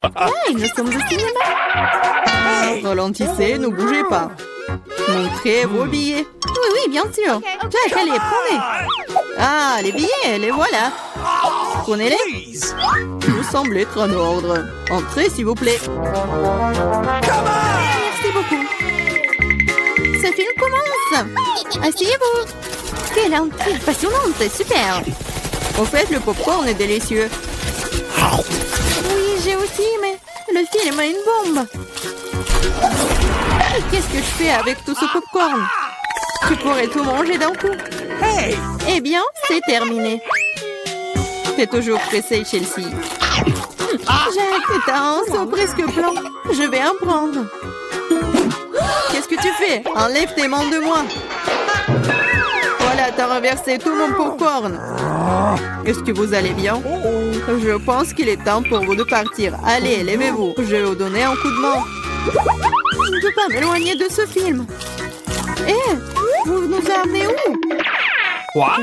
Hey, nous sommes au cinéma. Ralentissez, ne bougez pas. Montrez vos billets. Oui, oui, bien sûr. Jack, allez, prenez. Ah, les billets, les voilà. Prenez-les. Vous semblez être en ordre. Entrez, s'il vous plaît. Merci beaucoup. Ce film commence. Asseyez-vous. Quelle intrigue passionnante, c'est super. Au fait, le popcorn est délicieux. Oui, j'ai aussi, mais le film a une bombe. Qu'est-ce que je fais avec tout ce popcorn? Tu pourrais tout manger d'un coup. Hey! Eh bien, c'est terminé. T'es toujours pressé, Chelsea. Jack, t'as un seau presque plein. Je vais en prendre. Qu'est-ce que tu fais? Enlève tes mains de moi. Voilà, t'as renversé tout mon popcorn. Est-ce que vous allez bien? Je pense qu'il est temps pour vous de partir. Allez, levez-vous. Je vais vous donner un coup de main. Je ne peux pas m'éloigner de ce film. Vous nous amenez où?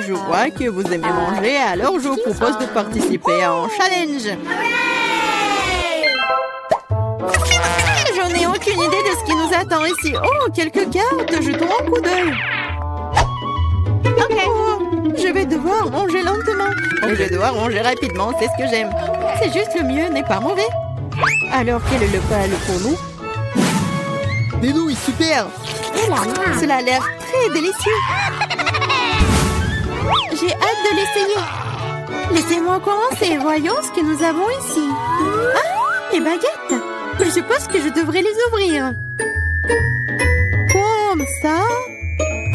Je vois que vous aimez manger, alors je vous propose de participer à un challenge. J'en ai aucune idée de ce qui nous attend ici. Oh, quelques cartes, jetons un coup d'œil. Oh, je vais devoir manger lentement. Je vais devoir manger rapidement, c'est ce que j'aime. C'est juste le mieux, n'est pas mauvais. Alors, quel est le plat pour nous? Des nouilles, super. Cela a l'air très délicieux. J'ai hâte de l'essayer. Laissez-moi commencer. Voyons ce que nous avons ici. Ah, les baguettes. Je suppose que je devrais les ouvrir. Comme ça.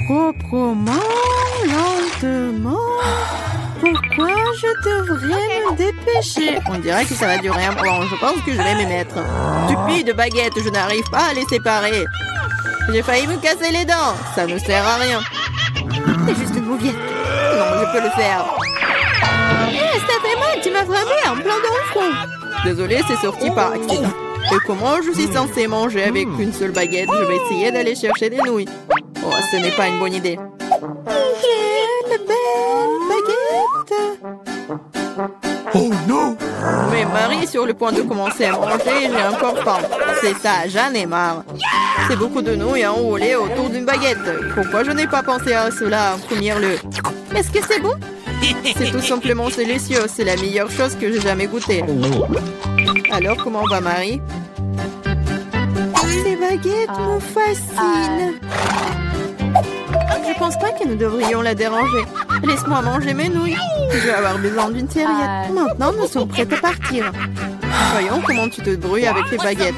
Proprement, lentement. Pourquoi je devrais me dépêcher? On dirait que ça va durer un moment. Je pense que je vais m'y mettre. Stupide baguette, je n'arrive pas à les séparer. J'ai failli me casser les dents. Ça ne sert à rien. C'est juste une mouviette. Non, je peux le faire. Ça fait mal, tu m'as frappé en plein dans le front. Désolée, c'est sorti par accident. Et comment je suis censée manger avec une seule baguette? Je vais essayer d'aller chercher des nouilles. Oh, ce n'est pas une bonne idée. Quelle belle baguette! Oh non! Mais Marie est sur le point de commencer à manger et j'ai encore faim. C'est ça, j'en ai marre. C'est beaucoup de nouilles à enrouler autour d'une baguette. Pourquoi je n'ai pas pensé à cela en premier lieu? Est-ce que c'est bon? C'est tout simplement délicieux. C'est la meilleure chose que j'ai jamais goûtée. Alors, comment va Marie? Ces baguettes me fascinent. Je pense pas que nous devrions la déranger. Laisse-moi manger mes nouilles. Je vais avoir besoin d'une serviette. Maintenant, nous sommes prêts à partir. Voyons comment tu te débrouilles avec les baguettes.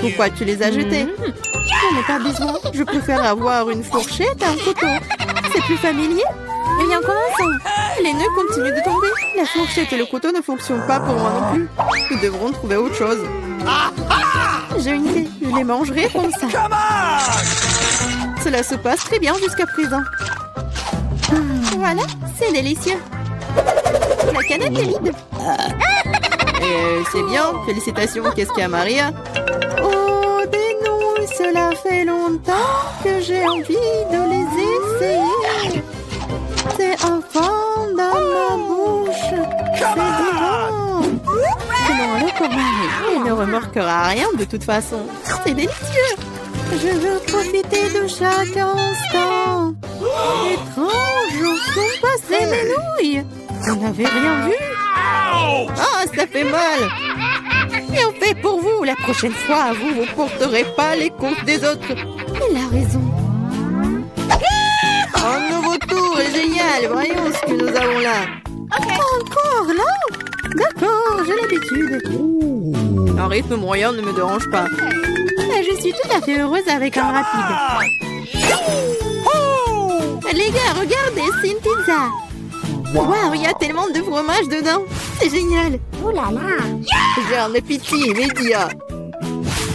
Pourquoi tu les as jetées? J'en ai pas besoin. Je préfère avoir une fourchette et un couteau. C'est plus familier. Eh bien, commençons. Les nœuds continuent de tomber. La fourchette et le couteau ne fonctionnent pas pour moi non plus. Nous devrons trouver autre chose. J'ai une idée. Je les mangerai comme ça. Cela se passe très bien jusqu'à présent. Voilà, c'est délicieux. La canette est vide. C'est bien. Félicitations. Qu'est-ce qu'il y a, Maria? Oh, des nouilles. Cela fait longtemps que j'ai envie de les essayer. C'est enfin dans ma bouche. C'est divin. Prenons-le pour Marie. Il ne remarquera rien de toute façon. C'est délicieux. Je veux profiter de chaque instant. Étrange, où sont passées mes nouilles? Vous n'avez rien vu? Ah, ça fait mal. Et on fait pour vous. La prochaine fois, vous ne porterez pas les courses des autres. Il a raison. Un nouveau tour est génial. Voyons ce que nous avons là. Encore là? D'accord, j'ai l'habitude. Un rythme moyen ne me dérange pas. Je suis tout à fait heureuse avec un rapide. Les gars, regardez, c'est une pizza. Waouh, il y a tellement de fromage dedans. C'est génial. Oh là là. J'ai un appétit immédiat.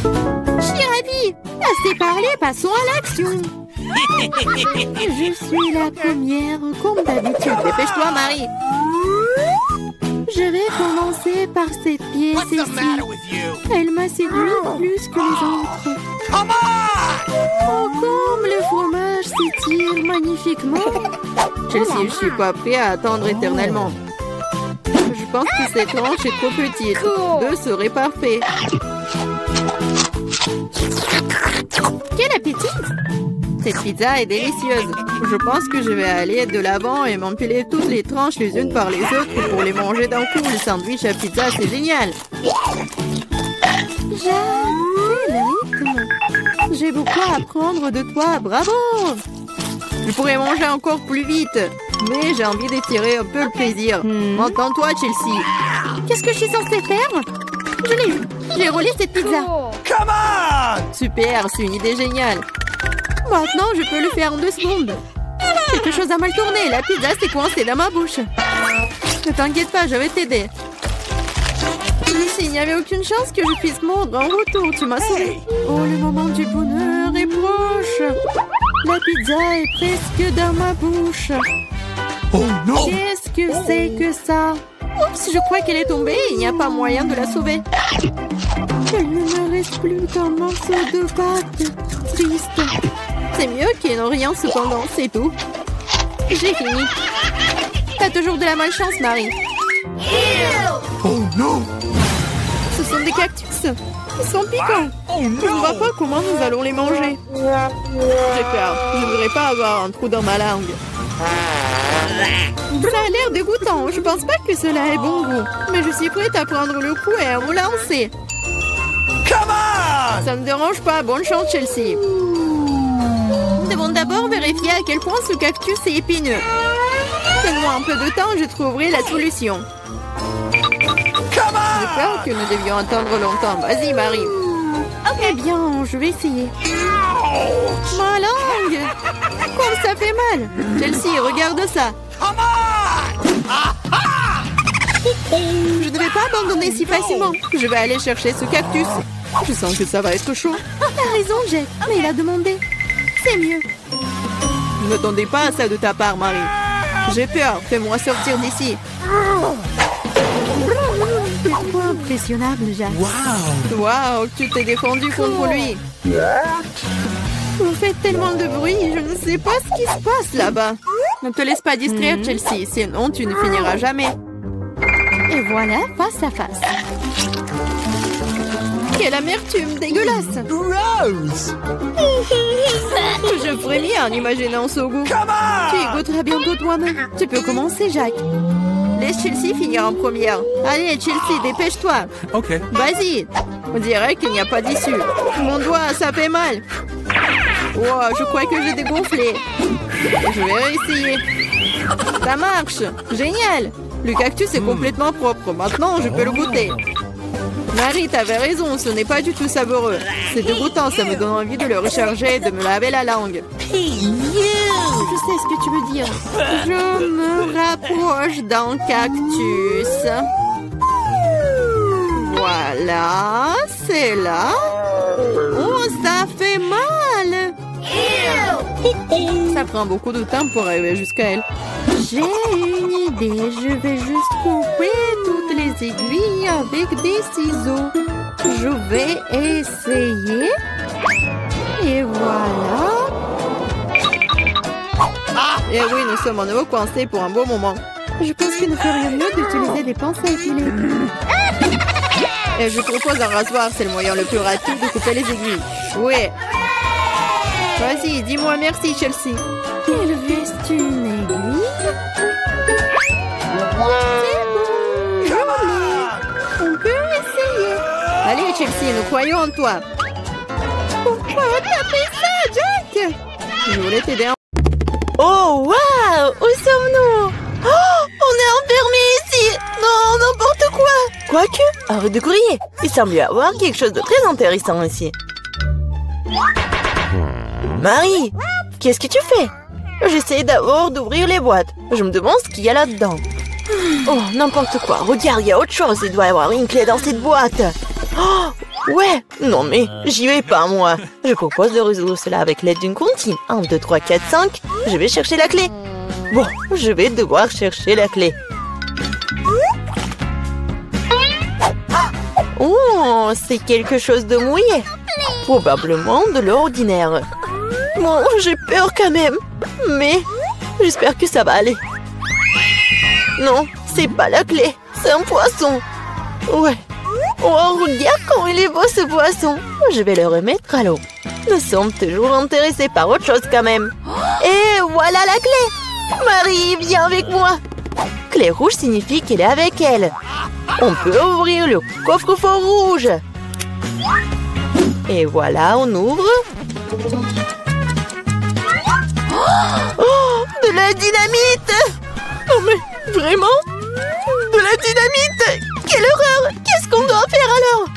Je suis ravie. Assez parlé, passons à l'action. Je suis la première, comme d'habitude. Dépêche-toi, Marie. Je vais commencer par cette pièce ici. Elle m'a séduit plus que les autres. Oh, comme le fromage s'étire magnifiquement. Chelsea, je suis pas prêt à attendre éternellement. Je pense que cette tranche est trop petite. 2 serait parfait. Quel appétit! Cette pizza est délicieuse. Je pense que je vais aller de l'avant et m'empiler toutes les tranches les unes par les autres pour les manger d'un coup. Le sandwich à pizza, c'est génial. Quel rythme! J'ai beaucoup à apprendre de toi. Bravo! Je pourrais manger encore plus vite, mais j'ai envie d'étirer un peu le plaisir. Entends-toi, Chelsea. Qu'est-ce que je suis censée faire? Je l'ai eu. J'ai roulé cette pizza. Come on! Super, c'est une idée géniale. Maintenant, je peux le faire en 2 secondes. Quelque chose a mal tourné. La pizza s'est coincée dans ma bouche. Ne t'inquiète pas, je vais t'aider. S'il n'y avait aucune chance que je puisse mordre en retour, tu m'as sauvé. Oh, le moment du bonheur est proche. La pizza est presque dans ma bouche. Oh non! Qu'est-ce que c'est que ça? Oups, je crois qu'elle est tombée. Il n'y a pas moyen de la sauver. Il ne me reste plus qu'un morceau de pâte. Triste. C'est mieux qu'il n'en rien cependant, c'est tout. J'ai fini. T'as toujours de la malchance, Marie. Oh non! Ce sont des cactus. Ils sont piquants. Oh Je ne vois pas comment nous allons les manger. J'ai peur. Je ne voudrais pas avoir un trou dans ma langue. Ça a l'air dégoûtant. Je pense pas que cela ait bon goût. Mais je suis prête à prendre le coup et à me lancer. Come on! Ça ne me dérange pas. Bonne chance, Chelsea. Nous devons d'abord vérifier à quel point ce cactus est épineux. Donne-moi un peu de temps, je trouverai la solution. J'ai peur que nous devions attendre longtemps. Vas-y, Marie. Eh bien, je vais essayer. Ma langue! Comme ça fait mal! Chelsea, regarde ça! Je ne vais pas abandonner si facilement. Je vais aller chercher ce cactus. Je sens que ça va être chaud. T'as raison, Jack, mais il a demandé. C'est mieux. Je n'attendais pas à ça de ta part, Marie. J'ai peur. Fais-moi sortir d'ici. C'est trop impressionnable, Jack. Waouh, tu t'es défendu contre lui. Vous faites tellement de bruit, je ne sais pas ce qui se passe là-bas. Ne te laisse pas distraire, Chelsea, sinon tu ne finiras jamais. Et voilà, face à face. Quelle amertume dégueulasse. Gross! Je frémis en imaginant ce goût. Tu y goûteras bientôt toi-même. Tu peux commencer, Jack. Laisse Chelsea finir en première. Allez, Chelsea, dépêche-toi. Ok. Vas-y. On dirait qu'il n'y a pas d'issue. Mon doigt, ça fait mal. Wow, je crois que j'ai dégonflé. Je vais réessayer. Ça marche. Génial. Le cactus est complètement propre. Maintenant, je peux le goûter. Marie, t'avais raison. Ce n'est pas du tout savoureux. C'est dégoûtant. Ça me donne envie de le recharger et de me laver la langue. Je sais ce que tu veux dire. Je me rapproche d'un cactus. Voilà, c'est là. Oh, ça fait mal. Ça prend beaucoup de temps pour arriver jusqu'à elle. J'ai une idée. Je vais juste couper toutes les aiguilles avec des ciseaux. Je vais essayer. Et voilà. Et oui, nous sommes à nouveau coincés pour un beau moment. Je pense qu'il ne ferait mieux d'utiliser des pinces à épiler. Et je propose un rasoir, c'est le moyen le plus rapide de couper les aiguilles. Oui. Vas-y, dis-moi merci, Chelsea. Il reste une aiguille. C'est bon, on peut essayer. Allez, Chelsea, nous croyons en toi. Pourquoi t'as fait ça, Jack? Je voulais t'aider. Oh, waouh! Où sommes-nous? Oh, on est enfermés ici! Non, n'importe quoi! Quoique, arrête de crier. Il semble y avoir quelque chose de très intéressant ici. Marie, qu'est-ce que tu fais? J'essaie d'abord d'ouvrir les boîtes. Je me demande ce qu'il y a là-dedans. Oh, n'importe quoi. Regarde, il y a autre chose. Il doit y avoir une clé dans cette boîte. Oh, ouais. Non mais, j'y vais pas, moi. Je propose de résoudre cela avec l'aide d'une comptine. 1, 2, 3, 4, 5. Je vais chercher la clé. Bon, je vais devoir chercher la clé. Oh, c'est quelque chose de mouillé. Probablement de l'ordinaire. Bon, j'ai peur quand même. Mais j'espère que ça va aller. Non, c'est pas la clé. c'est un poisson. Ouais. Oh, regarde comment il est beau ce poisson. Je vais le remettre à l'eau. Nous sommes toujours intéressés par autre chose quand même. Et voilà la clé. Marie, viens avec moi. Clé rouge signifie qu'il est avec elle. On peut ouvrir le coffre-fort rouge. Et voilà, on ouvre. Oh, de la dynamite! Oh mais vraiment? De la dynamite! Quelle horreur! Qu'est-ce qu'on doit faire alors?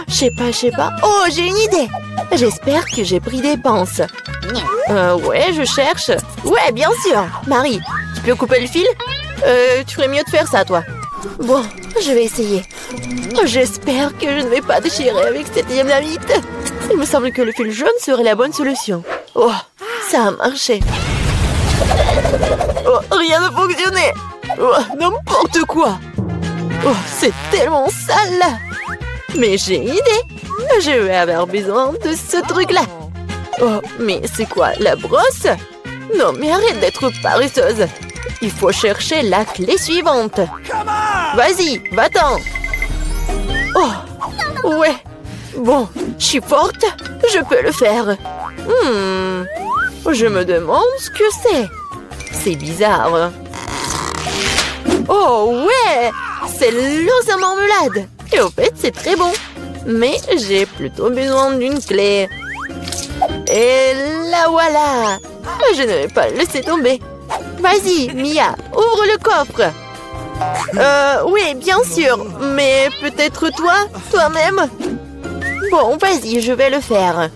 Je sais pas. Oh, j'ai une idée! J'espère que j'ai pris des pinces. Ouais, je cherche. Ouais, bien sûr. Marie, tu peux couper le fil? Tu ferais mieux de faire ça, toi. Bon, je vais essayer. J'espère que je ne vais pas déchirer avec cette dynamite. Il me semble que le fil jaune serait la bonne solution. Oh, ça a marché. Oh, rien ne fonctionnait. Oh, n'importe quoi. Oh, c'est tellement sale. Mais j'ai une idée. Je vais avoir besoin de ce truc-là. Oh, mais c'est quoi, la brosse? Non, mais arrête d'être paresseuse. Il faut chercher la clé suivante. Vas-y, va-t'en. Oh, ouais. Bon, je suis forte. Je peux le faire. Je me demande ce que c'est. C'est bizarre. Oh, ouais. C'est l'os à marmelade. Et au fait, c'est très bon. Mais j'ai plutôt besoin d'une clé. Et la voilà. Je ne vais pas le laisser tomber. Vas-y, Mia, ouvre le coffre. Oui, bien sûr. Mais peut-être toi-même. Bon, vas-y, je vais le faire.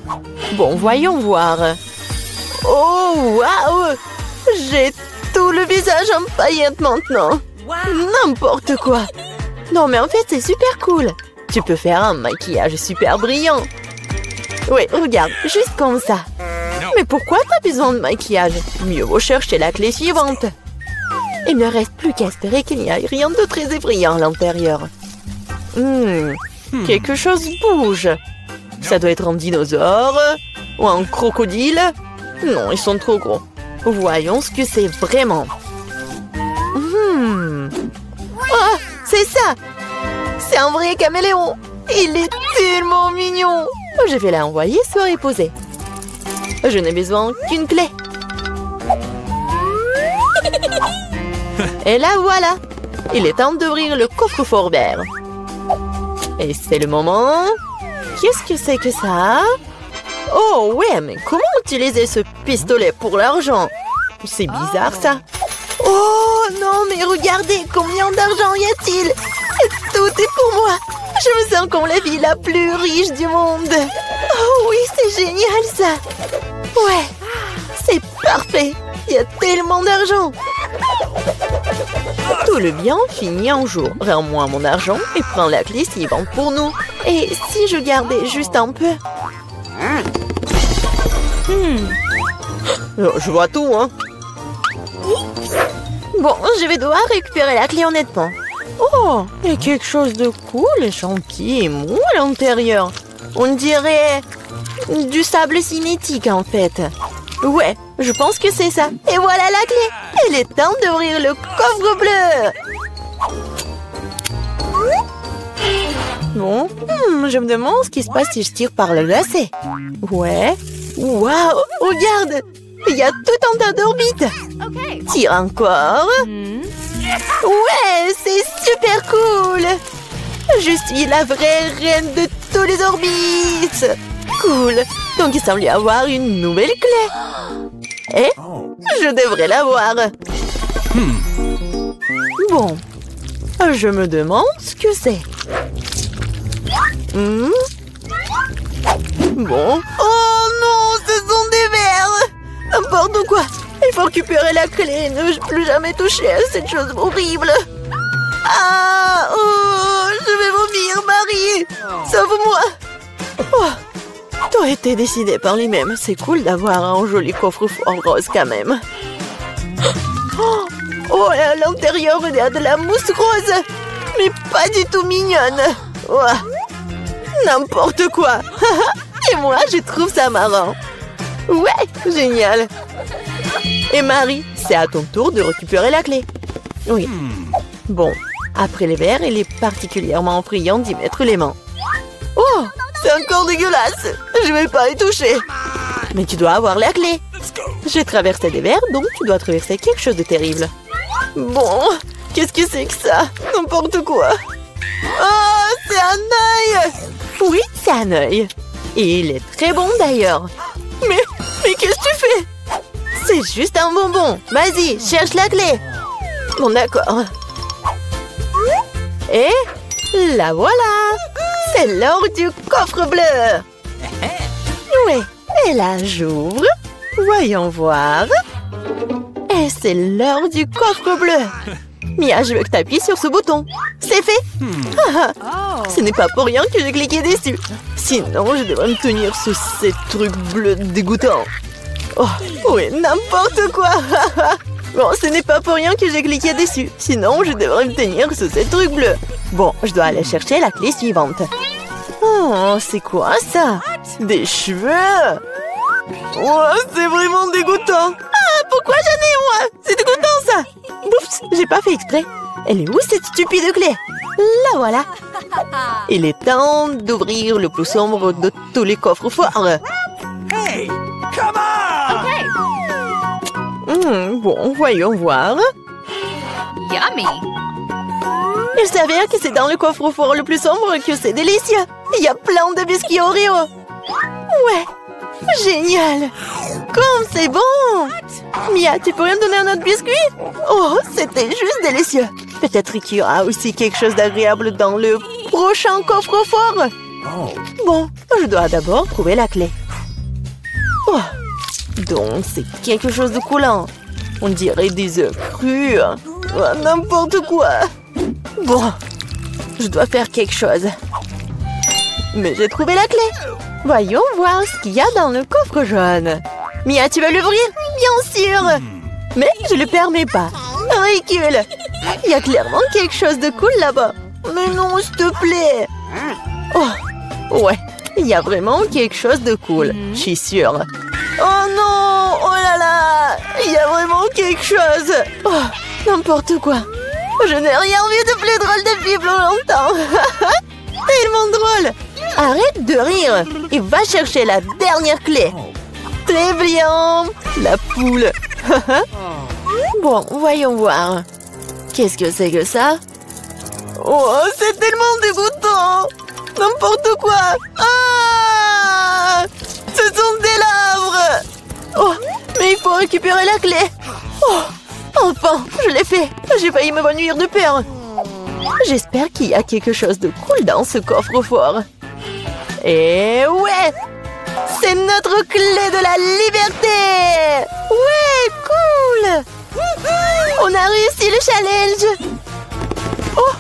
Bon, voyons voir. Oh, waouh! J'ai tout le visage en paillettes maintenant. N'importe quoi. Non, mais en fait, c'est super cool. Tu peux faire un maquillage super brillant. Oui, regarde, juste comme ça. Mais pourquoi t'as besoin de maquillage? Mieux vaut chercher la clé suivante. Il ne reste plus qu'à espérer qu'il n'y ait rien de très effrayant à l'intérieur. Quelque chose bouge. Ça doit être un dinosaure ou un crocodile. Non, ils sont trop gros. Voyons ce que c'est vraiment. Oh, c'est ça. C'est un vrai caméléon. Il est tellement mignon. Je vais l'envoyer se reposer. Je n'ai besoin qu'une clé. Et là, voilà. Il est temps d'ouvrir le coffre-fort vert. Et c'est le moment. Qu'est-ce que c'est que ça? Oh, ouais, mais comment utiliser ce pistolet pour l'argent? C'est bizarre, ça. Oh, non, mais regardez, combien d'argent y a-t-il? Et tout est pour moi. Je me sens comme la vie la plus riche du monde. Oh oui, c'est génial, ça. Ouais, c'est parfait. Il y a tellement d'argent. Tout le bien finit un jour. Rends-moi mon argent et prends la clé suivante pour nous. Et si je gardais juste un peu? Je vois tout, hein. Bon, je vais devoir récupérer la clé honnêtement. Oh, il y a quelque chose de cool et gentil et mou à l'intérieur. On dirait du sable cinétique en fait. Ouais, je pense que c'est ça. Et voilà la clé. Il est temps d'ouvrir le coffre bleu. Bon, je me demande ce qui se passe si je tire par le lacet. Ouais. Waouh, regarde. Il y a tout un tas d'orbites. Tire encore. Ouais, c'est super cool. Je suis la vraie reine de tous les orbites. Cool. Donc il semble y avoir une nouvelle clé. Et je devrais l'avoir. Bon. Je me demande ce que c'est. Bon. Oh non, ce sont des vers. N'importe quoi. Il faut récupérer la clé et ne plus jamais toucher à cette chose horrible. Ah, oh, je vais vomir, Marie. Sauve-moi. Oh, tout a été décidé par lui-même. C'est cool d'avoir un joli coffre-fort rose quand même. Oh, à l'intérieur, il y a de la mousse rose. Mais pas du tout mignonne. Oh, n'importe quoi. Et moi, je trouve ça marrant. Ouais, génial. Et Marie, c'est à ton tour de récupérer la clé. Oui. Bon, Après les verres, il est particulièrement effrayant d'y mettre les mains. Oh, c'est encore dégueulasse. Je vais pas y toucher. Mais tu dois avoir la clé. J'ai traversé des verres, donc tu dois traverser quelque chose de terrible. Bon, qu'est-ce que c'est que ça? N'importe quoi. Oh, c'est un œil. Oui, c'est un œil. Et il est très bon d'ailleurs. Mais qu'est-ce que tu fais? C'est juste un bonbon. Vas-y, cherche la clé. Bon, d'accord. Et la voilà. C'est l'or du coffre bleu. Oui, et là, j'ouvre. Voyons voir. Et c'est l'or du coffre bleu. Mia, je veux que tu appuies sur ce bouton. C'est fait. Ce n'est pas pour rien que j'ai cliqué dessus. Sinon, je devrais me tenir sous ces trucs bleus dégoûtants. Oh, oui, n'importe quoi. Bon, ce n'est pas pour rien que j'ai cliqué dessus. Sinon, je devrais me tenir sous ces trucs bleus. Bon, je dois aller chercher la clé suivante. Oh, c'est quoi ça? Des cheveux? Oh, c'est vraiment dégoûtant. Ah, pourquoi j'en ai moi? C'est dégoûtant ça. Oups, j'ai pas fait exprès. Elle est où cette stupide clé? La voilà. Il est temps d'ouvrir le plus sombre de tous les coffres forts. Hey, come on! Bon, voyons voir. Yummy! Il s'avère que c'est dans le coffre-fort le plus sombre que c'est délicieux. Il y a plein de biscuits Oreo. Ouais, génial. Comme c'est bon. Mia, tu pourrais me donner un autre biscuit? Oh, c'était juste délicieux. Peut-être qu'il y aura aussi quelque chose d'agréable dans le prochain coffre-fort. Bon, je dois d'abord trouver la clé. Oh, donc c'est quelque chose de coulant. On dirait des œufs crus. Oh, n'importe quoi. Bon, je dois faire quelque chose. Mais j'ai trouvé la clé. Voyons voir ce qu'il y a dans le coffre jaune. Mia, tu veux l'ouvrir? Bien sûr. Mais je le permets pas. Ridicule. Il y a clairement quelque chose de cool là-bas. Mais non, s'il te plaît. Oh, ouais. Il y a vraiment quelque chose de cool. Je suis sûre. Oh non! Oh là là! Il y a vraiment quelque chose. Oh, n'importe quoi. Je n'ai rien vu de plus drôle depuis plus longtemps. Tellement drôle. Arrête de rire et va chercher la dernière clé. Très bien. La poule. Bon, voyons voir. Qu'est-ce que c'est que ça? Oh, c'est tellement dégoûtant. N'importe quoi. Ah! Ce sont des larves. Oh, mais il faut récupérer la clé. Oh, enfin, je l'ai fait. J'ai failli m'évanouir de peur. J'espère qu'il y a quelque chose de cool dans ce coffre-fort. Et ouais! C'est notre clé de la liberté! Ouais, cool! On a réussi le challenge! Oh!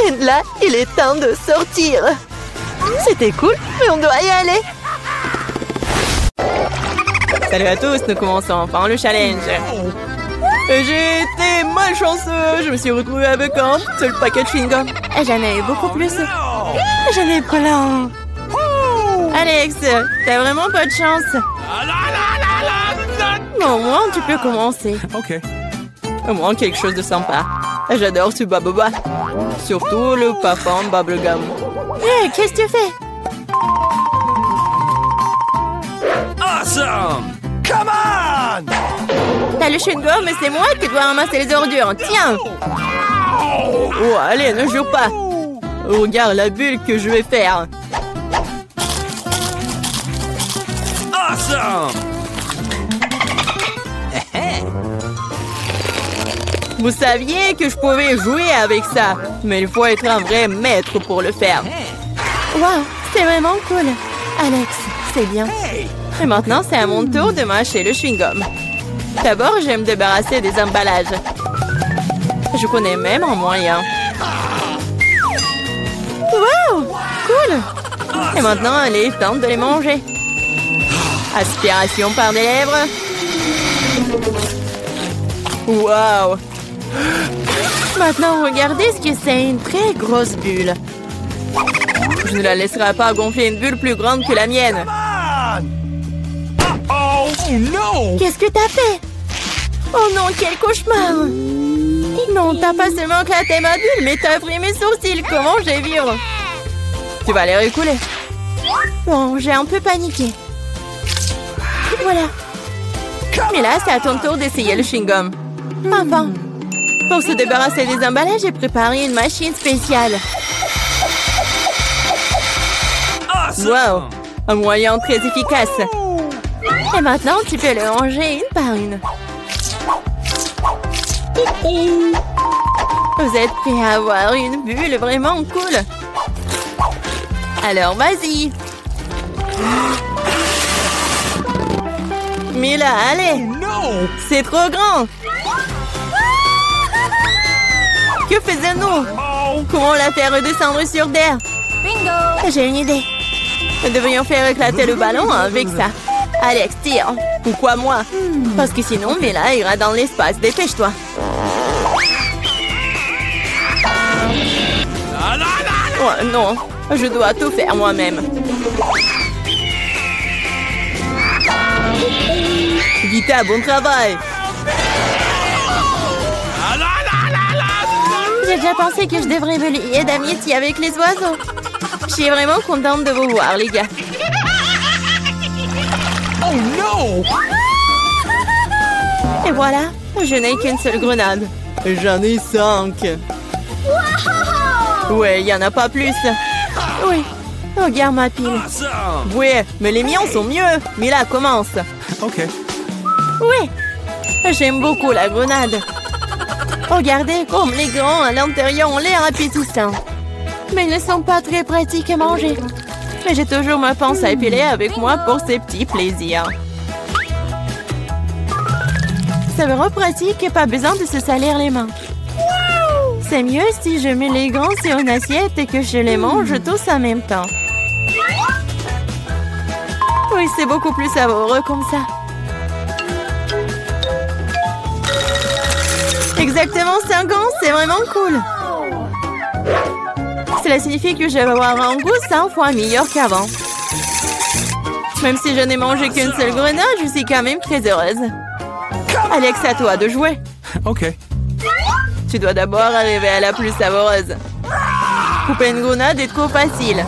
Et là, il est temps de sortir. C'était cool, mais on doit y aller. Salut à tous, nous commençons enfin le challenge. J'ai été malchanceux. Je me suis retrouvée avec un seul paquet de chewing-gum. Et j'en ai eu beaucoup plus. J'en ai plein. Alex, t'as vraiment pas de chance. Mais au moins, tu peux commencer. Ok. Au moins, quelque chose de sympa. J'adore ce baboba. Surtout le parfum bubblegum. Hé, qu'est-ce que tu fais? Awesome! Come on! T'as le chewing-gum, mais c'est moi qui dois ramasser les ordures. Tiens! Oh, allez, ne jure pas. Regarde la bulle que je vais faire. Awesome! Vous saviez que je pouvais jouer avec ça, mais il faut être un vrai maître pour le faire. Wow, c'est vraiment cool. Alex, c'est bien. Et maintenant, c'est à mon tour de mâcher le chewing-gum. D'abord, je vais me débarrasser des emballages. Je connais même un moyen. Wow, cool. Et maintenant, il est temps de les manger. Aspiration par des lèvres. Wow. Maintenant, regardez ce que c'est, une très grosse bulle. Je ne la laisserai pas gonfler une bulle plus grande que la mienne. Oh no! Qu'est-ce que t'as fait? Oh non, quel cauchemar! Non, t'as pas seulement éclaté ma bulle, mais t'as pris mes sourcils. Comment je vais vivre? Tu vas les récouler. Bon, j'ai un peu paniqué. Voilà. Mais là, c'est à ton tour d'essayer le chewing-gum. Enfin. Pour se débarrasser des emballages, j'ai préparé une machine spéciale. Wow, un moyen très efficace. Et maintenant, tu peux le ranger une par une. Vous êtes prêts à avoir une bulle vraiment cool? Alors, vas-y. Mais là, allez. C'est trop grand. Que faisons-nous? Comment la faire redescendre sur terre? Bingo! J'ai une idée. Nous devrions faire éclater le ballon avec ça. Alex, tire. Pourquoi moi? Parce que sinon, Mila ira dans l'espace. Dépêche-toi. Oh non, je dois tout faire moi-même. Vita, bon travail. J'ai déjà pensé que je devrais me lier d'amitié avec les oiseaux. Je suis vraiment contente de vous voir, les gars. Oh non! Et voilà, je n'ai qu'une seule grenade. J'en ai 5. Ouais, il n'y en a pas plus. Oui, regarde ma pile. Awesome! Ouais, mais les miens sont mieux. Mila, commence. Okay. Oui, j'aime beaucoup la grenade. Regardez comme les grands à l'intérieur ont l'air appétissants. Mais ils ne sont pas très pratiques à manger. Mais j'ai toujours ma pince à épiler avec moi pour ces petits plaisirs. C'est vraiment pratique et pas besoin de se salir les mains. C'est mieux si je mets les grands sur une assiette et que je les mange tous en même temps. Oui, c'est beaucoup plus savoureux comme ça. Exactement 5 ans, c'est vraiment cool. Cela signifie que je vais avoir un goût 100 fois meilleur qu'avant. Même si je n'ai mangé qu'une seule grenade, je suis quand même très heureuse. Alex, à toi de jouer. Okay. Tu dois d'abord arriver à la plus savoureuse. Couper une grenade est trop facile.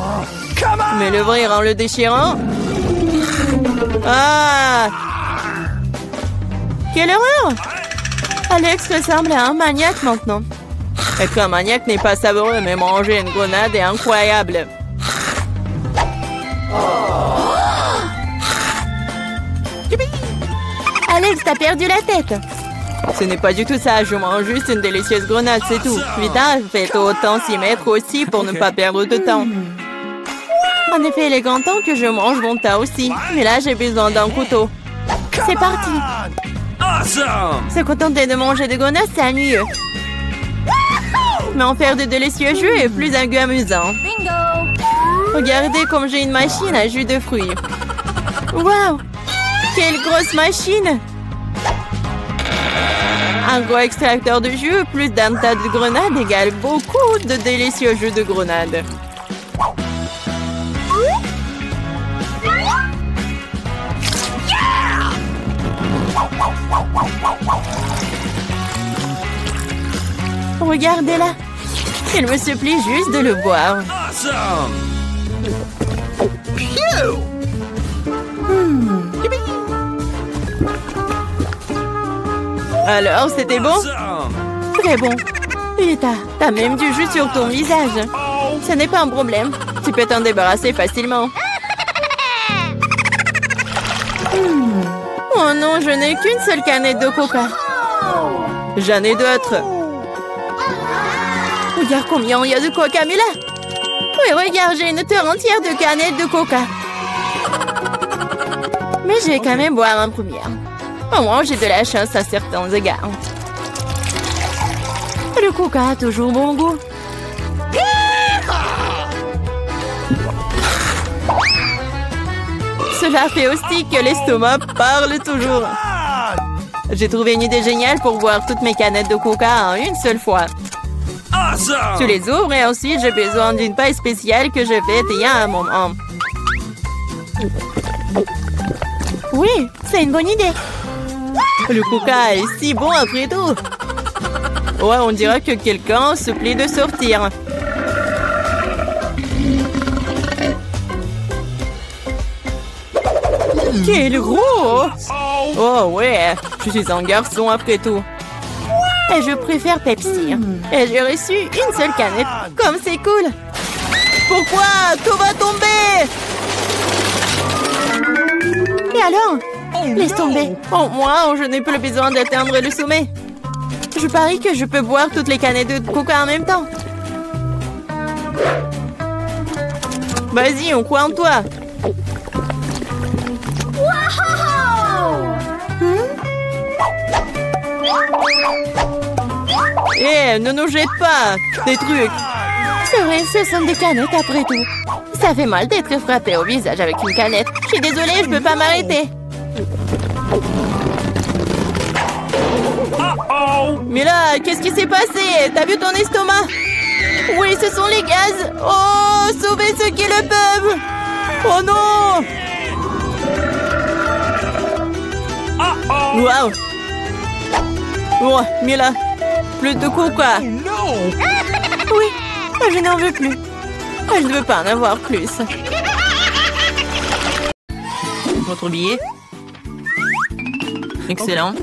Mais l'ouvrir en le déchirant... Ah! Quelle horreur! Alex ressemble à un maniaque maintenant. Être un maniaque n'est pas savoureux, mais manger une grenade est incroyable. Alex, t'as perdu la tête. Ce n'est pas du tout ça, je mange juste une délicieuse grenade, c'est tout. Vita, faites autant s'y mettre aussi pour ne pas perdre de temps. En effet, il est grand temps que je mange mon tas aussi. Mais là, j'ai besoin d'un couteau. C'est parti. Awesome! Se contenter de manger des grenades, c'est ennuyeux. Mais en faire de délicieux jus est plus amusant. Regardez comme j'ai une machine à jus de fruits. Waouh! Quelle grosse machine! Un gros extracteur de jus plus d'un tas de grenades égale beaucoup de délicieux jus de grenades. Regardez-la. Il me supplie juste de le boire. Awesome! Alors, c'était bon? Awesome! Très bon. Vita, t'as même du jus sur ton visage. Ce n'est pas un problème. Tu peux t'en débarrasser facilement. Oh non, je n'ai qu'une seule canette de coca. J'en ai d'autres. Regarde combien il y a de coca, Mila. Oui, regarde, j'ai une terre entière de canettes de coca. Mais je vais quand même boire en première. Au moins, j'ai de la chance à certains égards. Le coca a toujours bon goût. Cela fait aussi que l'estomac parle toujours. J'ai trouvé une idée géniale pour boire toutes mes canettes de coca en une seule fois. Awesome! Tu les ouvres et ensuite j'ai besoin d'une paille spéciale que j'ai faite il y a un moment. Oui, c'est une bonne idée. Le coca est si bon après tout. Ouais, on dirait que quelqu'un se plaît de sortir. Quel gros! Oh ouais, je suis un garçon après tout. Et je préfère Pepsi. Et j'ai reçu une seule canette. Comme c'est cool. Pourquoi? Tout va tomber! Et alors? Laisse tomber. Oh, moi, je n'ai plus besoin d'atteindre le sommet. Je parie que je peux boire toutes les canettes de coca en même temps. Vas-y, on croit en toi. Eh, ne nous jette pas des trucs. C'est vrai, ce sont des canettes après tout. Ça fait mal d'être frappé au visage avec une canette. Je suis désolée, je peux pas m'arrêter. Mais là, qu'est-ce qui s'est passé? T'as vu ton estomac? Oui, ce sont les gaz. Oh, sauvez ceux qui le peuvent. Oh non. Waouh. Oh, mais là, plus de coca. Oui, je n'en veux plus. Je ne veux pas en avoir plus. Votre billet. Excellent.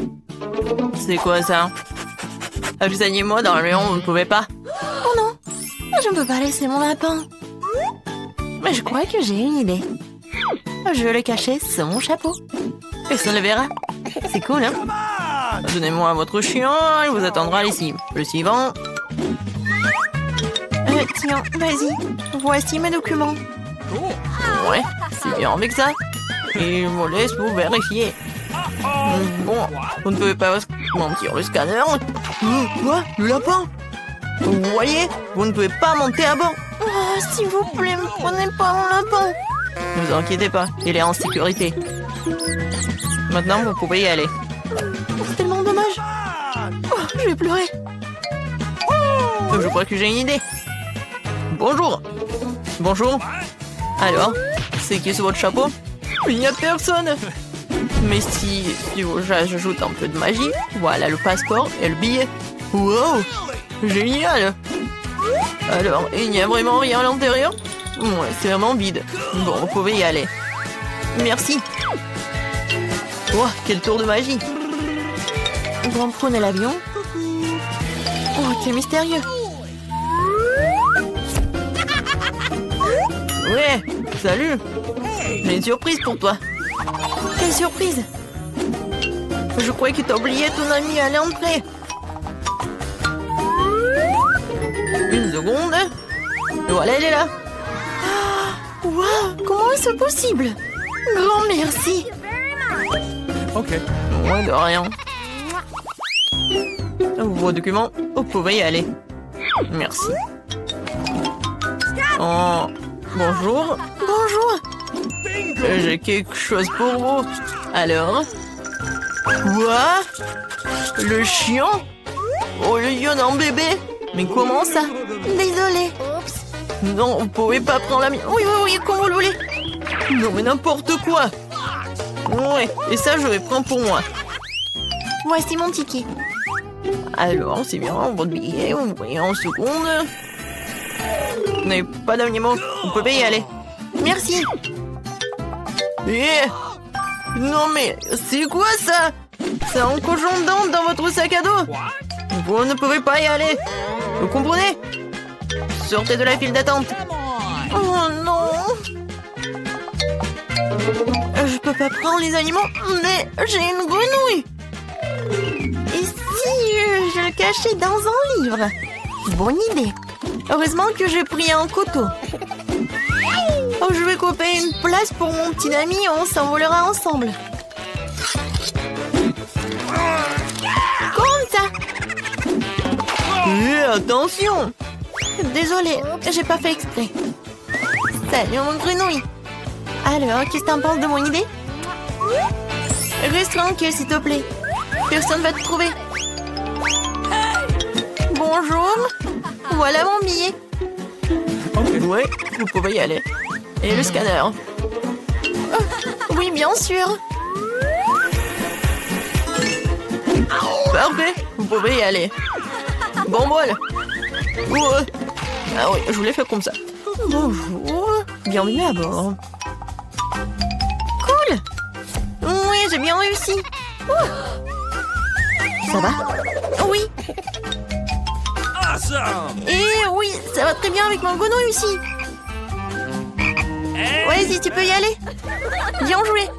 C'est quoi ça? Accompagnez-moi dans le lion, vous ne pouvez pas. Oh non, je ne peux pas laisser mon lapin. Mais je crois que j'ai une idée. Je vais le cacher sous mon chapeau. Personne ne le verra. C'est cool, hein? Donnez-moi votre chien, il vous attendra ici. Le suivant. Tiens, vas-y. Voici mes documents. Ouais, c'est bien avec ça. Et je vous laisse vous vérifier. Bon, vous ne pouvez pas mentir le scanner. Quoi? Le lapin? Vous voyez? Vous ne pouvez pas monter à bord. Oh, s'il vous plaît, ne prenez pas mon lapin. Ne vous inquiétez pas, il est en sécurité. Maintenant, vous pouvez y aller. C'est tellement dommage. Oh, je vais pleurer. Je crois que j'ai une idée. Bonjour. Bonjour. Alors, c'est qui sur votre chapeau? Il n'y a personne. Mais si j'ajoute un peu de magie, voilà le passeport et le billet. Wow, génial. Alors, il n'y a vraiment rien à l'intérieur? Ouais, c'est vraiment vide. Bon, vous pouvez y aller. Merci. Oh, quel tour de magie. Bon, prenez l'avion. Oh, quel mystérieux. Ouais, salut. J'ai une surprise pour toi. Quelle surprise? Je croyais que t'as oublié ton ami à l'entrée. Une seconde. Et voilà, elle est là. Waouh, comment est-ce possible? Grand merci. Ok. Moins de rien. Vos documents, vous pouvez y aller. Merci. Oh, bonjour. Bonjour. J'ai quelque chose pour vous. Alors? Quoi? Le chien? Oh, le lion d'un bébé? Mais comment ça? Désolée. Non, vous pouvez pas prendre la mienne. Oui, oui, oui, comme vous le voulez. Non, mais n'importe quoi. Ouais, et ça, je vais prendre pour moi. Voici mon ticket. Alors, c'est bien, votre billet, vous voyez en seconde. Vous n'avez pas d'animaux, vous pouvez y aller. Merci. Non mais, c'est quoi ça? C'est un cochon d'Inde dans votre sac à dos. Vous ne pouvez pas y aller. Vous comprenez? Sortez de la file d'attente. Oh non. Je peux pas prendre les animaux, mais j'ai une grenouille. Et si je le cachais dans un livre? Bonne idée. Heureusement que j'ai pris un couteau. Oh, je vais couper une place pour mon petit ami, on s'envolera ensemble. Comme ça. Attention. Désolée, j'ai pas fait exprès. Salut mon grenouille. Alors, qu'est-ce que t'en penses de mon idée? Reste tranquille, s'il te plaît. Personne va te trouver. Bonjour. Voilà mon billet. Ouais, vous pouvez y aller. Et le scanner. Oui, bien sûr. Parfait, vous pouvez y aller. Bon bol. Ouais. Ah oui, je voulais faire comme ça. Bonjour. Bienvenue à bord. Cool. Oui, j'ai bien réussi. Ça va? Oui. Et oui, ça va très bien avec mon grenouille aussi. Vas-y, tu peux y aller. Bien joué.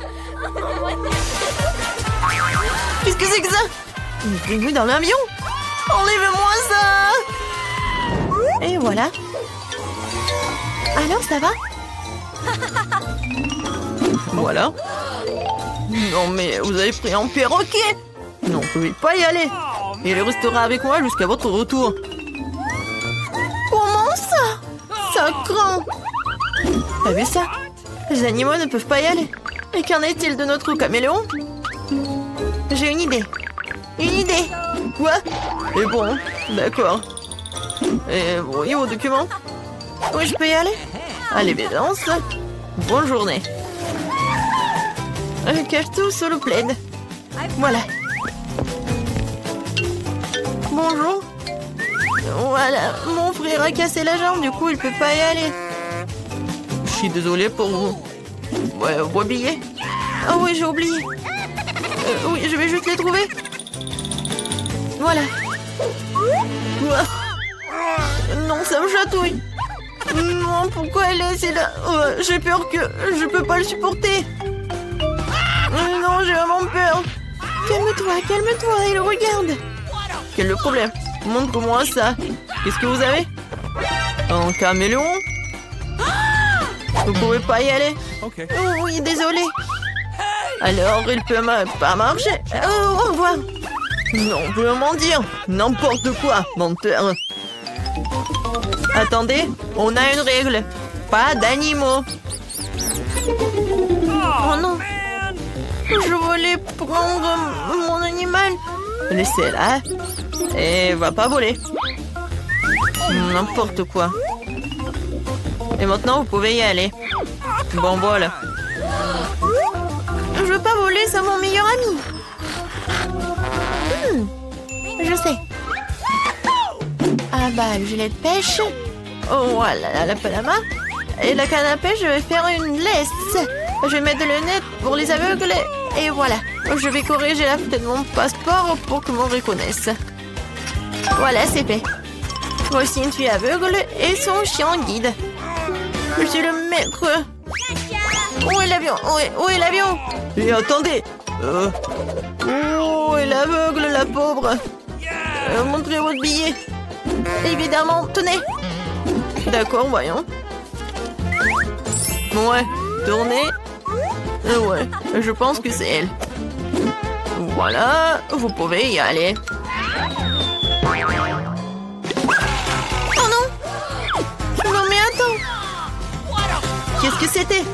Qu'est-ce que c'est que ça? Une grenouille dans l'avion. Enlève-moi ça. Et voilà. Alors, ça va? Voilà. Non, mais vous avez pris un perroquet. Non, vous ne pouvez pas y aller. Il restera avec moi jusqu'à votre retour. Comment ça? Ça craint. T'as vu ça? Les animaux ne peuvent pas y aller. Et qu'en est-il de notre caméléon? J'ai une idée. Une idée. Quoi? Et bon, d'accord. Et oui, vos documents? Oui, je peux y aller? À l'évidence. Bonne journée. Cache tout sous le plaid. Voilà. Bonjour. Voilà, mon frère a cassé la jambe, du coup il peut pas y aller. Je suis désolée pour vous. Ouais, vous oubliez? Ah oui, j'ai oublié. Oui, je vais juste les trouver. Voilà. Non, ça me chatouille. Non, pourquoi elle est laissée là? J'ai peur que je peux pas le supporter. Non, j'ai vraiment peur. Calme-toi, calme-toi, il regarde. Quel est le problème? Montre-moi ça. Qu'est-ce que vous avez? Un caméléon? Vous pouvez pas y aller? Ok. Oh oui, désolé. Alors, il peut pas marcher. Oh, au revoir. Non, vous pouvez m'en dire. N'importe quoi, menteur. Attendez, on a une règle. Pas d'animaux. Oh non. Je voulais prendre mon animal. Laissez-la. Et va pas voler. N'importe quoi. Et maintenant, vous pouvez y aller. Bon, voilà. Je veux pas voler, c'est mon meilleur ami. Je sais. Ah bah, le gilet de pêche. Oh, voilà, la palama. Et la canne à pêche, je vais faire une laisse. Je vais mettre le net pour les aveugles. Et voilà. Je vais corriger la photo de mon passeport pour que l'on reconnaisse. Voilà, c'est fait. Voici une fille aveugle et son chien guide. Je suis le maître. Où est l'avion? Où est l'avion? Et attendez. Où est l'aveugle, la pauvre? Montrez votre billet. Évidemment, tenez. D'accord, voyons. Ouais, tournez. Ouais, je pense que c'est elle. Voilà, vous pouvez y aller. Oh non! Non mais attends! Qu'est-ce que c'était?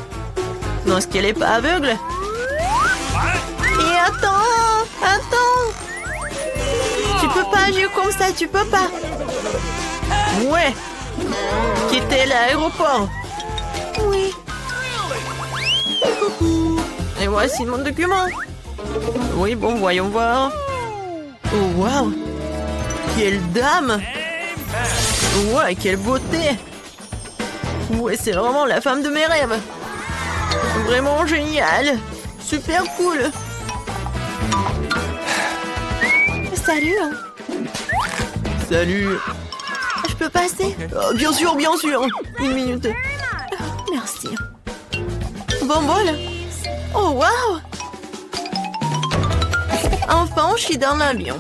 Non, est-ce qu'elle est pas aveugle? Et attends! Tu peux pas agir comme ça, tu peux pas. Ouais. Quittez l'aéroport. Oui. Et voici mon document. Oui, bon, voyons voir. Oh, waouh. Quelle dame. Ouais, quelle beauté. Ouais, c'est vraiment la femme de mes rêves. Vraiment génial. Super cool. Salut. Salut. Je peux passer? Bien sûr, bien sûr. Une minute. Merci. Bon bol. Oh, waouh. Enfin, je suis dans l'avion.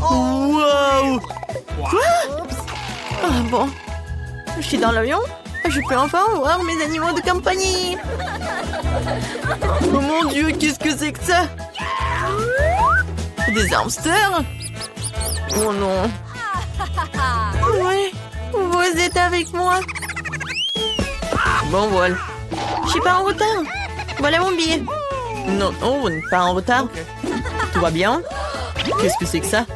Waouh. Quoi? Ah bon. Je suis dans l'avion. Je peux enfin voir mes animaux de compagnie. Oh mon Dieu, qu'est-ce que c'est que ça? Des hamsters? Oh non. Oui, vous êtes avec moi. Bon, voilà. Je suis pas en retard. Voilà mon billet. Non, non, vous n'êtes pas en retard. Tout va bien? Qu'est-ce que c'est que ça?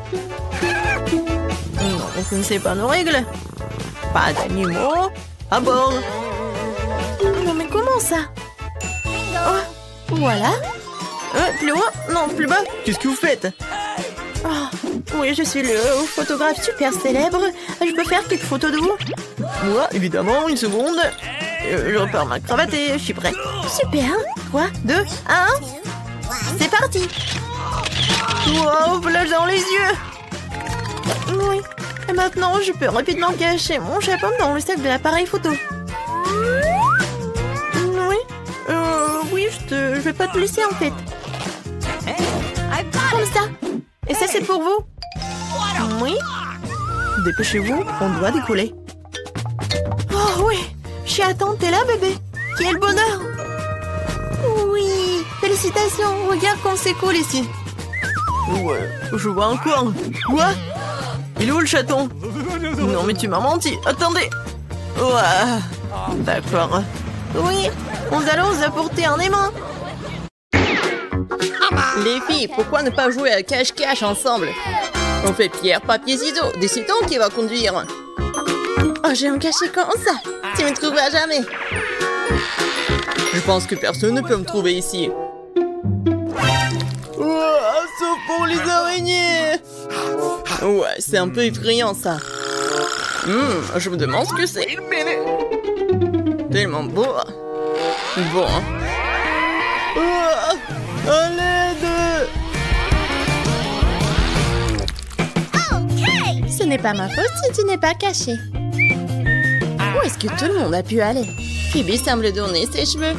Non, vous ne connaissez pas nos règles. Pas d'animaux à bord. Non, mais comment ça? Oh, voilà. Plus haut? Non, plus bas. Qu'est-ce que vous faites? Oh, Oui, je suis le photographe super célèbre. Je peux faire quelques photos de vous? Moi, évidemment, une seconde. Je repars ma cravate et je suis prêt. Super. 3, 2, 1. C'est parti. Wow, flash dans les yeux. Oui. Et maintenant, je peux rapidement cacher mon chapeau dans le sac de l'appareil photo. Oui. Oui, je vais pas te laisser en fait. Comme ça. Et ça, c'est pour vous. Oui. Dépêchez-vous, on doit décoller. Oh oui. Chiaton, t'es là, bébé? Quel bonheur! Oui! Félicitations! Regarde comme c'est cool ici! Ouais, je vois encore! Quoi? Il est où le chaton? Non mais tu m'as menti! Attendez! Ouais! D'accord. Oui! Nous allons vous apporter un aimant! Les filles, pourquoi ne pas jouer à cache-cache ensemble? On fait pierre, papier, ciseaux! Décidons qui va conduire! Oh, j'ai un cachet comme ça! Tu me trouveras jamais! Je pense que personne ne peut me trouver ici. Oh, sauf pour les araignées! Ouais, c'est un peu effrayant ça. Je me demande ce que c'est. Tellement beau. Bon. Oh, à l'aide! Ce n'est pas ma faute si tu n'es pas caché. Où est-ce que tout le monde a pu aller? Phoebe semble donner ses cheveux.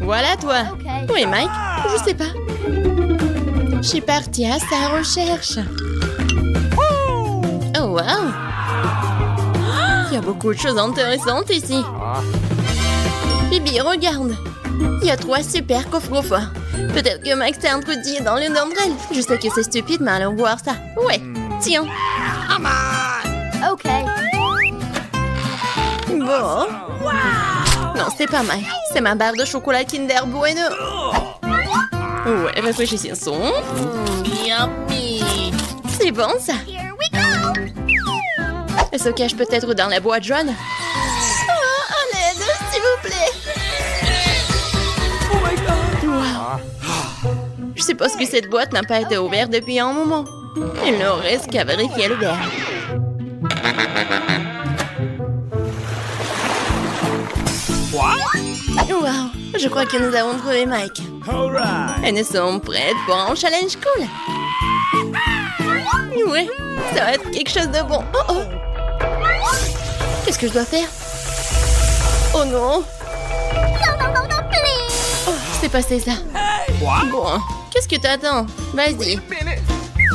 Voilà toi. Où est Mike? Je sais pas. Je suis partie à sa recherche. Oh wow! Il y a beaucoup de choses intéressantes ici. Phoebe, regarde. Il y a 3 super coffres forts. Peut-être que Mike s'est introduit dans l'une d'entre elles. Je sais que c'est stupide, mais allons voir ça. Ouais, tiens. Ok. Bon. Non, c'est pas mal. C'est ma barre de chocolat Kinder Bueno. Ouais, réfléchissons. Yummy. C'est bon, ça. Elle se cache peut-être dans la boîte jaune. Oh, à l'aide, s'il vous plaît. Oh my God. Wow. Je suppose que cette boîte n'a pas été ouverte depuis un moment. Il ne reste qu'à vérifier le verre. Wow, je crois que nous avons trouvé Mike. Et nous sommes prêtes pour un challenge cool. Ouais, ça va être quelque chose de bon. Oh oh. Qu'est-ce que je dois faire? Oh non. Oh, c'est passé ça. Bon, qu'est-ce que t'attends? Vas-y.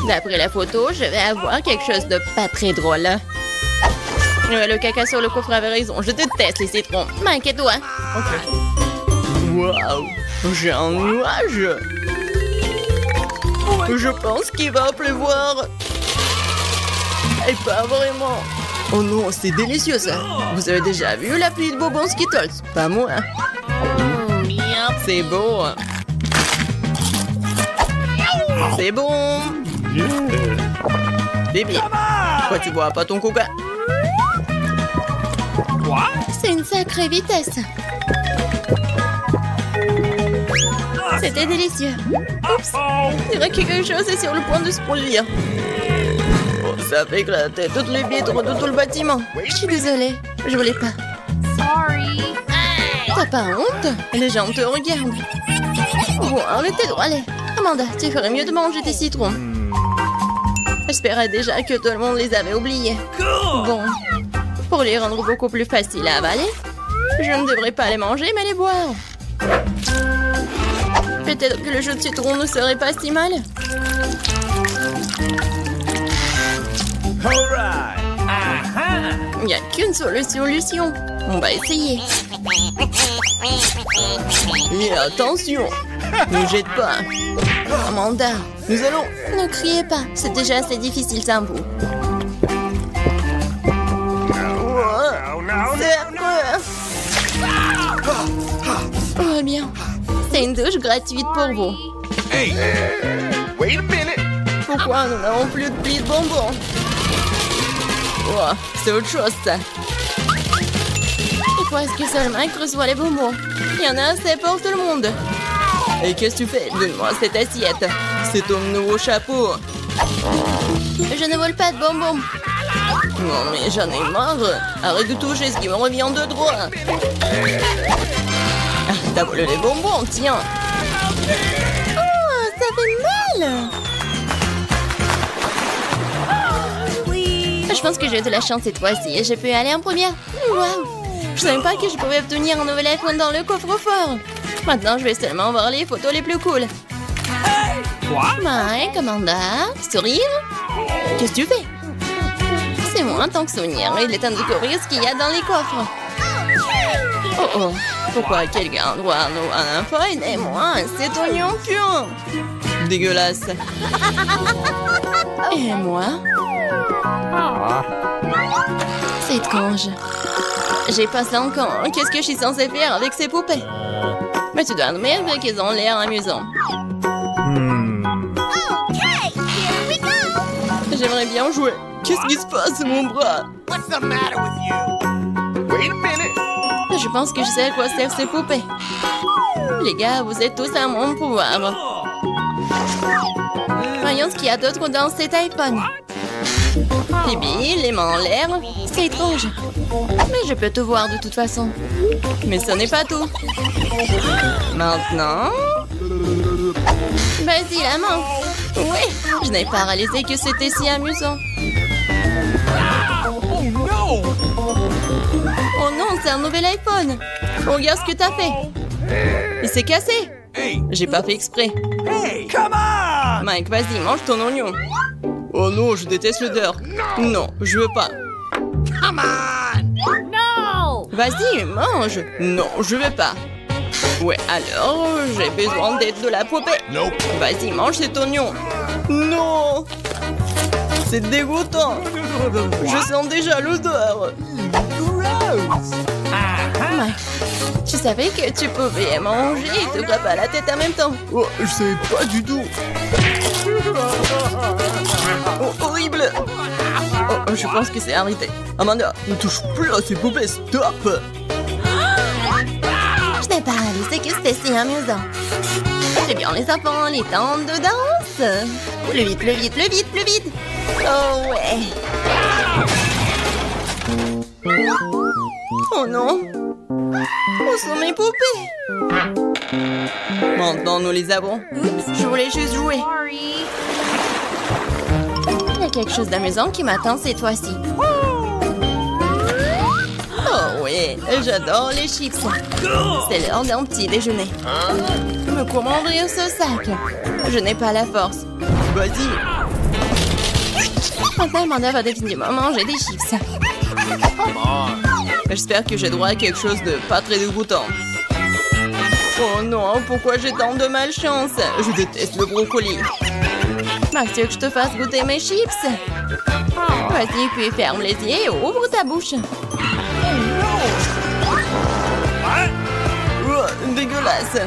D'après la photo, je vais avoir quelque chose de pas très drôle. Le caca sur le coffre avait raison. Je déteste les citrons. M'inquiète-toi. Ok. Waouh, j'ai un nuage. Je pense qu'il va pleuvoir. Et pas vraiment. Oh non, c'est délicieux ça. Vous avez déjà vu la pluie de bonbons Skittles? Pas moi. C'est beau. C'est bon. Bébé, pourquoi tu bois pas ton coca? C'est une sacrée vitesse. C'était délicieux. Oups, je dirais que quelque chose est sur le point de se produire. Oh, ça fait éclater toutes les vitres de tout le bâtiment. Je suis désolée, je voulais pas. Sorry. T'as pas honte? Les gens te regardent. Bon, arrêtez de râler. Amanda, tu ferais mieux de manger tes citrons. J'espérais déjà que tout le monde les avait oubliés. Bon, pour les rendre beaucoup plus faciles à avaler, je ne devrais pas les manger, mais les boire. Peut-être que le jus de citron ne serait pas si mal. Il n'y a qu'une seule solution. On va essayer. Et attention, ne jette pas. Amanda, nous allons... Ne criez pas, c'est déjà assez difficile sans vous. C'est affreux. Oh bien, c'est une douche gratuite pour vous. Hey, wait a minute. Pourquoi nous n'avons plus de plis de bonbons? Oh, c'est autre chose ça. Pourquoi est-ce que seul Mike reçoit les bonbons? Il y en a assez pour tout le monde. Et qu'est-ce que tu fais? Donne-moi cette assiette. C'est ton nouveau chapeau. Je ne vole pas de bonbons. Non mais j'en ai marre. Arrête de toucher ce qui me revient de droit. Ah, t'as volé les bonbons, tiens. Oh, ça fait mal. Je pense que j'ai de la chance cette fois-ci. Je peux aller en première. Waouh. Je savais pas que je pouvais obtenir un nouvel iPhone dans le coffre-fort. Maintenant, je vais seulement voir les photos les plus cool. Mike, Amanda, sourire. Qu'est-ce que tu fais? C'est moi en tant que souvenir. Il est temps de découvrir ce qu'il y a dans les coffres. Oh oh, pourquoi quelqu'un doit avoir un iPhone et moi c'est oignon pur? Dégueulasse. Et moi? C'est étrange. J'ai pas 5 ans. Qu'est-ce que je suis censée faire avec ces poupées? Mais tu dois admettre qu'elles ont l'air amusantes. J'aimerais bien jouer. Qu'est-ce qui se passe, mon bras? What's the matter with you? Wait a minute. Je pense que je sais à quoi servent ces poupées. Les gars, vous êtes tous à mon pouvoir. Voyons ce qu'il y a d'autre dans cet iPhone. Les billes, les mains en l'air, c'est étrange. Mais je peux tout voir de toute façon. Mais ce n'est pas tout. Maintenant... Vas-y, la main. Oui, je n'ai pas réalisé que c'était si amusant. Oh no! Oh non, c'est un nouvel iPhone. Regarde ce que t'as fait. Il s'est cassé. Hey! J'ai pas fait exprès. Hey! Come on! Mike, vas-y, mange ton oignon. Oh non, je déteste l'odeur. Non, je veux pas. Come on! Vas-y, mange. Non, je veux pas. Ouais, alors, j'ai besoin d'aide de la poupée. Nope. Vas-y, mange cet oignon. Non! C'est dégoûtant. Je sens déjà l'odeur. Gross! Mike, tu savais que tu pouvais manger et te frapper à la tête en même temps. Oh, je sais pas du tout. Oh, horrible. Oh, je pense que c'est arrêté. Amanda, ne touche plus à ces poupées, stop. Je n'ai pas réalisé que c'était si amusant. C'est bien les enfants, les temps de danse. Plus vite, plus vite, plus vite, plus vite. Oh ouais. Oh non. Où sont mes poupées? Maintenant, nous les avons. Oups, je voulais juste jouer. Sorry. Il y a quelque chose d'amusant qui m'attend cette fois-ci. Oh oui, j'adore les chips. C'est l'heure d'un petit déjeuner. Mais comment ouvrir ce sac? Je n'ai pas la force. Vas-y. Maintenant, Amanda va définitivement manger des chips. J'espère que j'ai droit à quelque chose de pas très dégoûtant. Oh non, pourquoi j'ai tant de malchance? Je déteste le brocoli. Max, tu veux que je te fasse goûter mes chips? Vas-y, puis ferme les yeux et ouvre ta bouche. Oh, dégueulasse.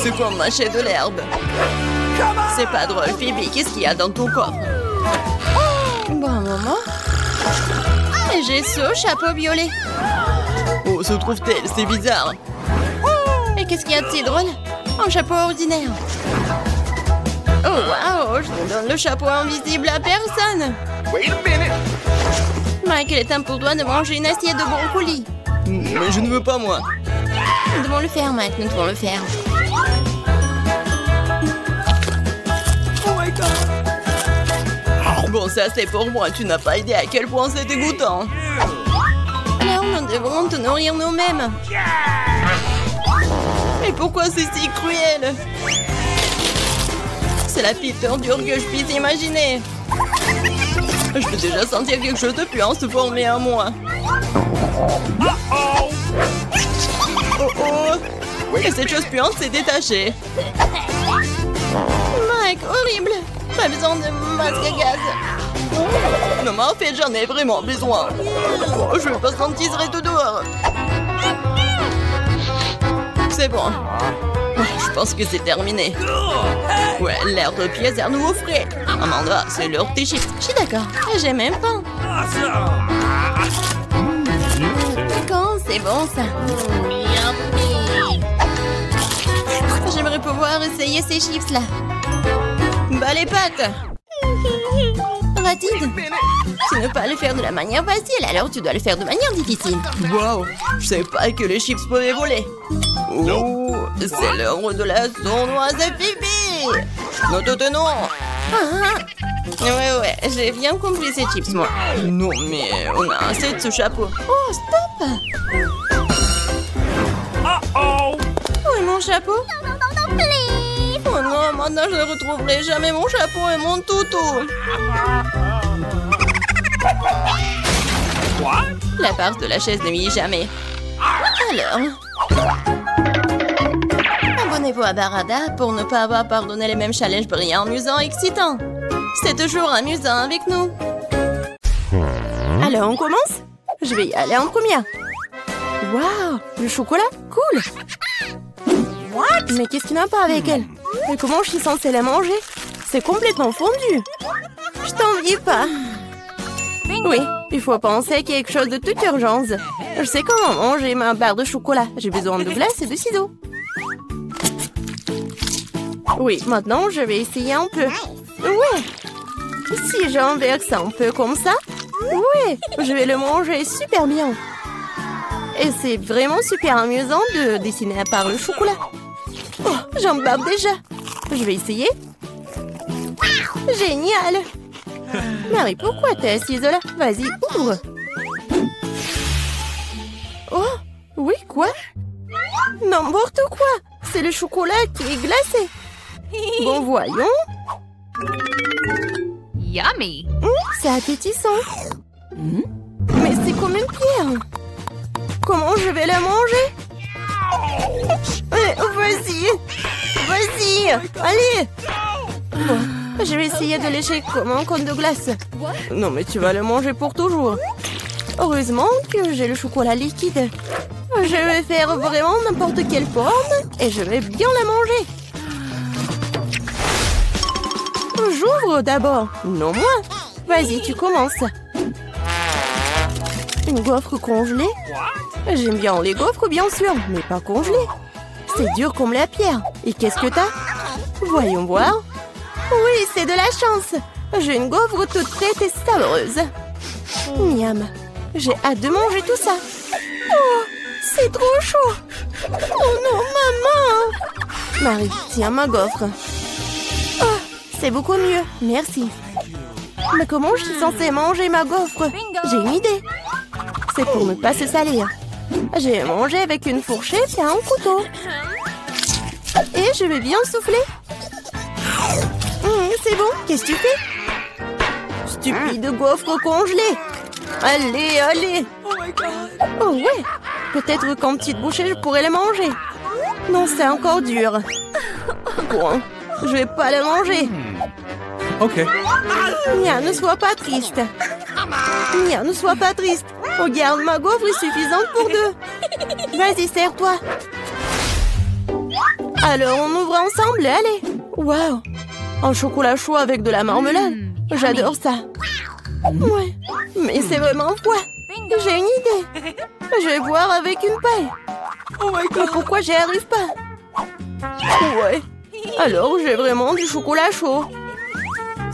C'est comme mâcher de l'herbe. C'est pas drôle, Phoebe. Qu'est-ce qu'il y a dans ton coffre? Bon moment. Et j'ai ce chapeau violet. Oh, se trouve-t-elle? C'est bizarre. Et qu'est-ce qu'il y a de si drôle? Un chapeau ordinaire. Oh waouh, je ne donne le chapeau invisible à personne. Wait a minute. Mike, il est temps pour toi de manger une assiette de brocoli. Mais je ne veux pas, moi. Nous devons le faire, Mike, nous devons le faire. Bon, ça c'est pour moi. Tu n'as pas idée à quel point c'est dégoûtant. Alors, nous devons te nourrir nous-mêmes. Mais pourquoi c'est si cruel? C'est la pire torture que je puisse imaginer. Je peux déjà sentir quelque chose de puant se former en moi. Oh oh! Et cette chose puante s'est détachée. Mike, horrible. Pas besoin de masque à gaz. Non mais en fait j'en ai vraiment besoin. Oh, je veux pas sentir tout dehors. C'est bon. Je pense que c'est terminé. Ouais, l'air de pièce est à nouveau frais. Amanda, c'est l'heure de tes chips. Je suis d'accord. J'ai même faim. Quand c'est bon ça. J'aimerais pouvoir essayer ces chips là. pas les pattes. Ratide, tu ne peux pas le faire de la manière facile, alors tu dois le faire de manière difficile. Wow, je savais pas que les chips pouvaient voler. Oh, c'est l'heure de la sournoise à Fifi. Nous te tenons. Ouais, j'ai bien compris ces chips, moi. Non, mais on a assez de ce chapeau. Oh, stop. Où est mon chapeau? Oh non, maintenant je ne retrouverai jamais mon chapeau et mon toutou. La farce de la chaise ne vieillit jamais. Alors, abonnez-vous à Barada pour ne pas avoir pardonné les mêmes challenges brillants, amusants et excitants. C'est toujours amusant avec nous. Alors, on commence? Je vais y aller en première. Waouh, le chocolat, cool. What? Mais qu'est-ce qu'il n'a pas avec elle? Et comment je suis censée la manger? C'est complètement fondu. Je t'envie pas. Oui, il faut penser à quelque chose de toute urgence. Je sais comment manger ma barre de chocolat. J'ai besoin de glace et de ciseaux. Oui, maintenant je vais essayer un peu. Ouais. Si j'inverse un peu comme ça, ouais, je vais le manger super bien. Et c'est vraiment super amusant de dessiner à part le chocolat. Oh, j'en barbe déjà. Je vais essayer. Génial. Marie, pourquoi t'es assise là? Vas-y, ouvre. Oh, oui, quoi? N'importe quoi. C'est le chocolat qui est glacé. Bon, voyons. Yummy. C'est appétissant. Mais c'est comme une pierre. Comment je vais la manger? Vas-y. Vas-y. Allez. Bon, je vais essayer de lécher comme un cône de glace. Non, mais tu vas le manger pour toujours. Heureusement que j'ai le chocolat liquide. Je vais faire vraiment n'importe quelle forme et je vais bien la manger. J'ouvre d'abord. Non, moi. Vas-y, tu commences. Une gaufre congelée? J'aime bien les gaufres, bien sûr, mais pas congelées. C'est dur comme la pierre. Et qu'est-ce que t'as? Voyons voir. Oui, c'est de la chance. J'ai une gaufre toute prête et savoureuse. Miam. J'ai hâte de manger tout ça. Oh, c'est trop chaud. Oh non, maman. Marie, tiens ma gaufre. Oh, c'est beaucoup mieux. Merci. Mais comment je suis censée manger ma gaufre? J'ai une idée. C'est pour ne pas se salir. Je vais manger avec une fourchette et un couteau. Et je vais bien souffler. C'est bon, qu'est-ce que tu fais? Stupide gaufre congelée. Allez, allez. Oh ouais, peut-être qu'en petite bouchée, je pourrais la manger. Non, c'est encore dur. Bon, je vais pas la manger. Ok. Nia, ne sois pas triste. Nia, ne sois pas triste. Regarde, ma gaufre est suffisante pour deux. Vas-y, serre-toi. Alors, on ouvre ensemble, allez. Waouh, un chocolat chaud avec de la marmelade. J'adore ça. Ouais, mais c'est vraiment froid. J'ai une idée. Je vais boire avec une paille. Mais pourquoi j'y arrive pas? Ouais, alors j'ai vraiment du chocolat chaud.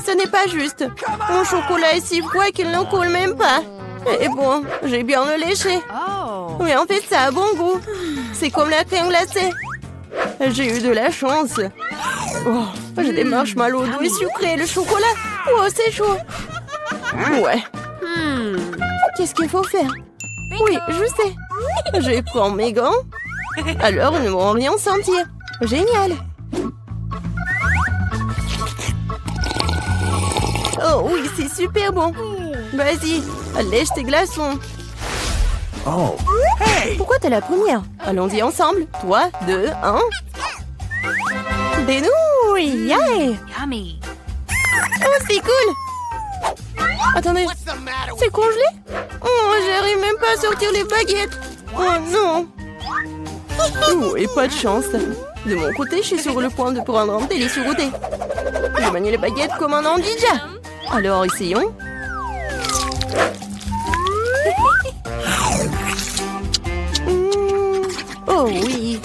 Ce n'est pas juste. Mon chocolat est si froid qu'il ne coule même pas. Et bon, j'ai bien le léché. Mais en fait, ça a bon goût. C'est comme la crème glacée. J'ai eu de la chance. Oh, j'ai des marshmallows doux et sucrés. Le chocolat. Oh, c'est chaud. Ouais. Qu'est-ce qu'il faut faire? Oui, je sais. Je vais prendre mes gants. Alors, ils ne vont rien sentir. Génial. Oh oui, c'est super bon. Vas-y, lèche tes glaçons. Oh. Hey! Pourquoi t'es la première? Allons-y ensemble. 3, 2, 1. Des nouilles! Yeah! Yummy. Oh, c'est cool! Attendez, What's the matter with c'est congelé? Oh, j'arrive même pas à sortir les baguettes. Oh non! Oh, et pas de chance. De mon côté, je suis sur le point de prendre un délicieux goûter. Je manie les baguettes comme un ninja. Alors, essayons. Oh oui.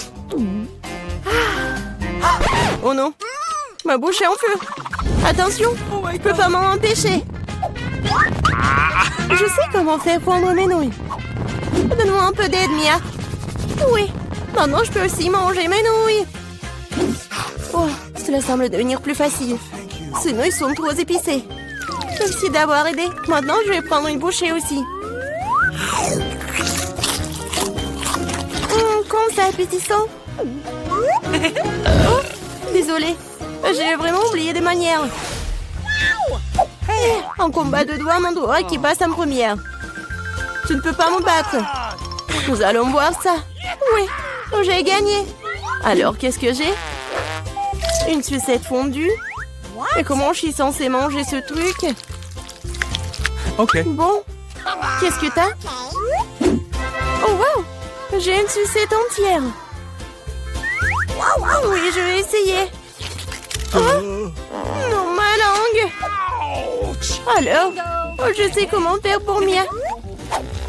Oh non. Ma bouche est en feu. Attention, je peux pas m'en empêcher. Je sais comment faire fondre mes nouilles. Donne-moi un peu d'aide, Mia. Oui, maintenant je peux aussi manger mes nouilles. Oh, cela semble devenir plus facile. Ces nouilles sont trop épicées. Merci d'avoir aidé. Maintenant, je vais prendre une bouchée aussi. Comme ça, appétissant. Oh, désolée. J'ai vraiment oublié des manières. Hey, un combat de doigts, mon doigt qui passe en première. Tu ne peux pas me battre. Nous allons voir ça. Oui, j'ai gagné. Alors, qu'est-ce que j'ai? Une sucette fondue. Et comment je suis censée manger ce truc? Okay. Bon, qu'est-ce que t'as? Oh wow, j'ai une sucette entière. Oui, je vais essayer. Oh, non, ma langue. Alors, je sais comment faire pour Mia.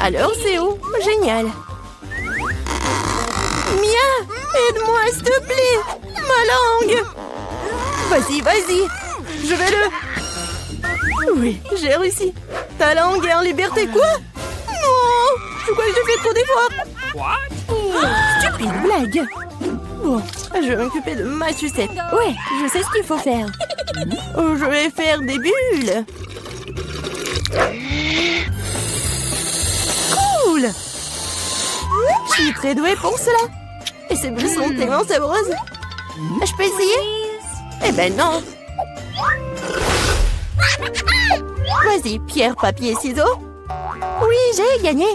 Alors, c'est où? Génial. Mia, aide-moi, s'il te plaît. Ma langue. Vas-y, vas-y. Je vais le... Oui, j'ai réussi. Ta langue est en liberté, quoi? Non, je crois que j'ai fait trop d'efforts. Stupide blague. Bon, je vais m'occuper de ma sucette. Ouais, je sais ce qu'il faut faire. Je vais faire des bulles. Cool. Je suis très douée pour cela. Et ces bulles sont tellement sabreuses. Je peux essayer? Eh ben non. Vas-y, pierre, papier, ciseaux. Oui, j'ai gagné.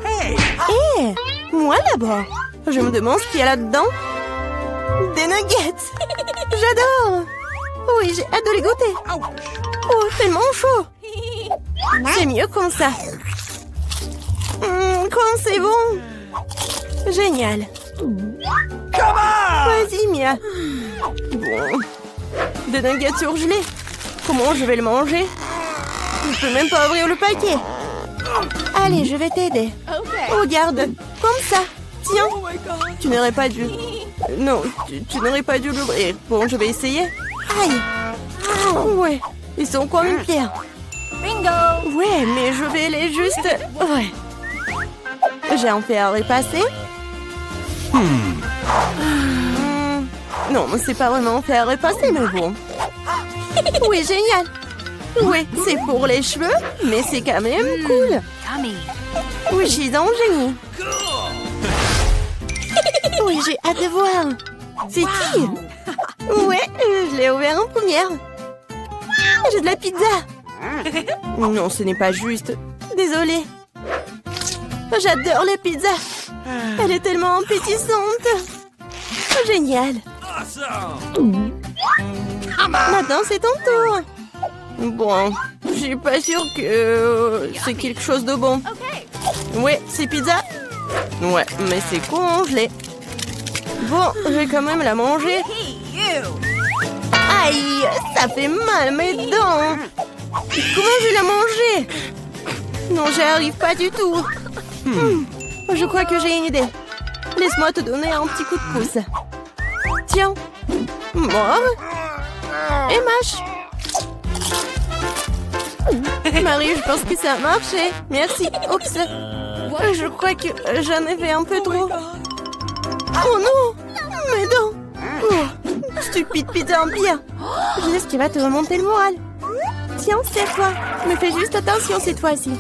Hé, moi d'abord. Je me demande ce qu'il y a là-dedans. Des nuggets. J'adore. Oui, j'ai hâte de les goûter. Oh, tellement chaud. C'est mieux comme ça. Quand c'est bon. Génial. Vas-y, Mia. Bon. Des nuggets surgelés. Comment je vais le manger? Je peux même pas ouvrir le paquet. Allez, je vais t'aider. Regarde, comme ça. Tiens, tu n'aurais pas dû... Non, tu n'aurais pas dû l'ouvrir. Bon, je vais essayer. Aïe. Ouais, ils sont comme une pierre. Bingo! Ouais, mais je vais les juste... Ouais. J'ai un fer à repasser. Non, c'est pas vraiment un fer à repasser, mais bon. Oui, génial. Oui, c'est pour les cheveux, mais c'est quand même cool. Yummy. Oui, je suis un génie. Oui, j'ai hâte de voir. C'est qui? Ouais, je l'ai ouvert en première. J'ai de la pizza. Non, ce n'est pas juste. Désolée. J'adore les pizzas. Elle est tellement appétissante. Génial. Maintenant, c'est ton tour. Bon, je suis pas sûre que c'est quelque chose de bon. Ouais, c'est pizza. Ouais, mais c'est congelé. Bon, je vais quand même la manger. Aïe, ça fait mal mes dents. Comment je vais la manger? Non, j'y arrive pas du tout. Je crois que j'ai une idée. Laisse-moi te donner un petit coup de pouce. Tiens. Mort. Et mâche. Marie, je pense que ça a marché. Merci. Oups. Je crois que j'en ai fait un peu trop. Oh non, mes dents. Oh, stupide pizza en pire. Je sais ce qui va te remonter le moral. Tiens, serre-toi. Mais fais juste attention cette fois-ci.